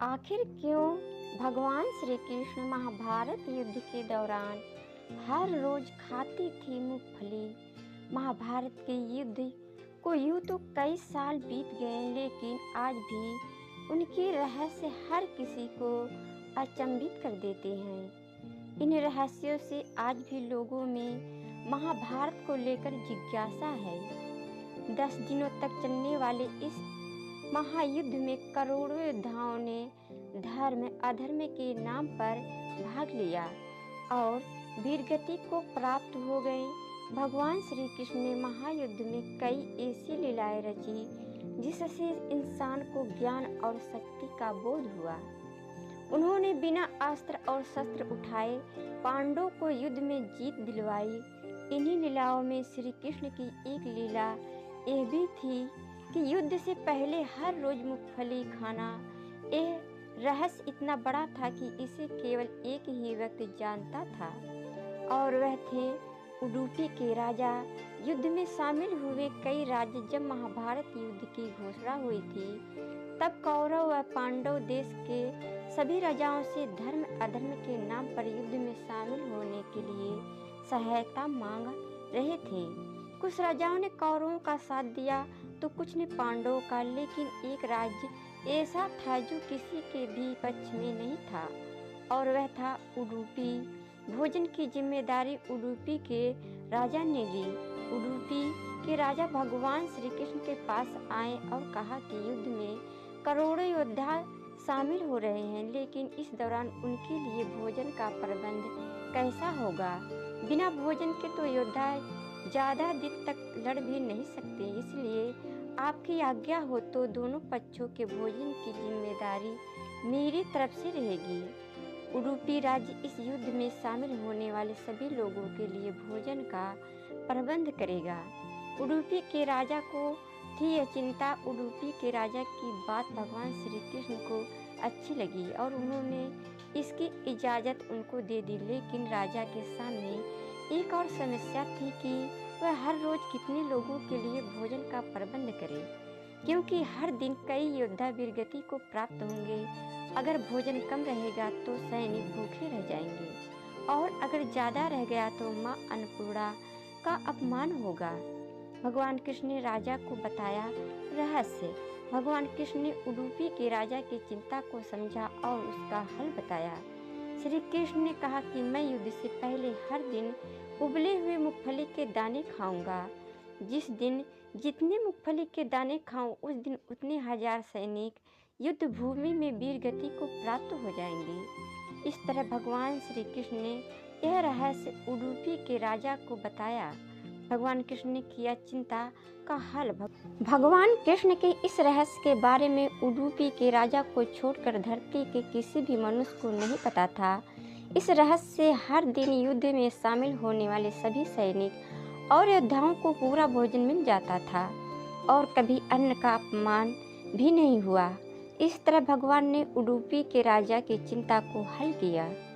आखिर क्यों भगवान श्री कृष्ण महाभारत युद्ध के दौरान हर रोज खाती थी मूंगफली। महाभारत के युद्ध को यूं तो कई साल बीत गए, लेकिन आज भी उनके रहस्य हर किसी को अचंभित कर देते हैं। इन रहस्यों से आज भी लोगों में महाभारत को लेकर जिज्ञासा है। 10 दिनों तक चलने वाले इस महायुद्ध में करोड़ों योद्धाओं ने धर्म अधर्म के नाम पर भाग लिया और वीरगति को प्राप्त हो गए। भगवान श्री कृष्ण ने महायुद्ध में कई ऐसी लीलाएं रची जिससे इंसान को ज्ञान और शक्ति का बोध हुआ। उन्होंने बिना अस्त्र और शस्त्र उठाए पांडवों को युद्ध में जीत दिलवाई। इन्हीं लीलाओं में श्री कृष्ण की एक लीला यह भी थी कि युद्ध से पहले हर रोज मूंगफली खाना। यह रहस्य इतना बड़ा था कि इसे केवल एक ही व्यक्ति जानता था और वह थे उडुपी के राजा। युद्ध में शामिल हुए कई राज्य जब महाभारत युद्ध की घोषणा हुई थी, तब कौरव व पांडव देश के सभी राजाओं से धर्म अधर्म के नाम पर युद्ध में शामिल होने के लिए सहायता मांग रहे थे। कुछ राजाओं ने कौरवों का साथ दिया तो कुछ ने पांडवों का, लेकिन एक राज्य ऐसा था जो किसी के भी पक्ष में नहीं था और वह था उडुपी। भोजन की जिम्मेदारी उडुपी के राजा ने ली। उडुपी के राजा भगवान श्री कृष्ण के पास आए और कहा कि युद्ध में करोड़ों योद्धा शामिल हो रहे हैं, लेकिन इस दौरान उनके लिए भोजन का प्रबंध कैसा होगा। बिना भोजन के तो योद्धा ज़्यादा दिन तक लड़ भी नहीं सकते, इसलिए आपकी आज्ञा हो तो दोनों पक्षों के भोजन की जिम्मेदारी मेरी तरफ से रहेगी। उडुपी राज्य इस युद्ध में शामिल होने वाले सभी लोगों के लिए भोजन का प्रबंध करेगा। उडुपी के राजा को थी यह चिंता। उडुपी के राजा की बात भगवान श्री कृष्ण को अच्छी लगी और उन्होंने इसकी इजाज़त उनको दे दी, लेकिन राजा के सामने एक और समस्या थी कि वह हर रोज कितने लोगों के लिए भोजन का प्रबंध करे, क्योंकि हर दिन कई योद्धा वीरगति को प्राप्त होंगे। अगर भोजन कम रहेगा तो सैनिक भूखे रह जाएंगे और अगर ज़्यादा रह गया तो माँ अन्नपूर्णा का अपमान होगा। भगवान कृष्ण ने राजा को बताया रहस्य। भगवान कृष्ण ने उडुपी के राजा की चिंता को समझा और उसका हल बताया। श्री कृष्ण ने कहा कि मैं युद्ध से पहले हर दिन उबले हुए मूंगफली के दाने खाऊंगा। जिस दिन जितने मूंगफली के दाने खाऊं, उस दिन उतने हजार सैनिक युद्ध भूमि में वीरगति को प्राप्त हो जाएंगे। इस तरह भगवान श्री कृष्ण ने यह रहस्य उडुपी के राजा को बताया। भगवान कृष्ण ने किया चिंता का हल। भगवान कृष्ण के इस रहस्य के बारे में उडुपी के राजा को छोड़कर धरती के किसी भी मनुष्य को नहीं पता था। इस रहस्य से हर दिन युद्ध में शामिल होने वाले सभी सैनिक और योद्धाओं को पूरा भोजन मिल जाता था और कभी अन्न का अपमान भी नहीं हुआ। इस तरह भगवान ने उडुपी के राजा की चिंता को हल किया।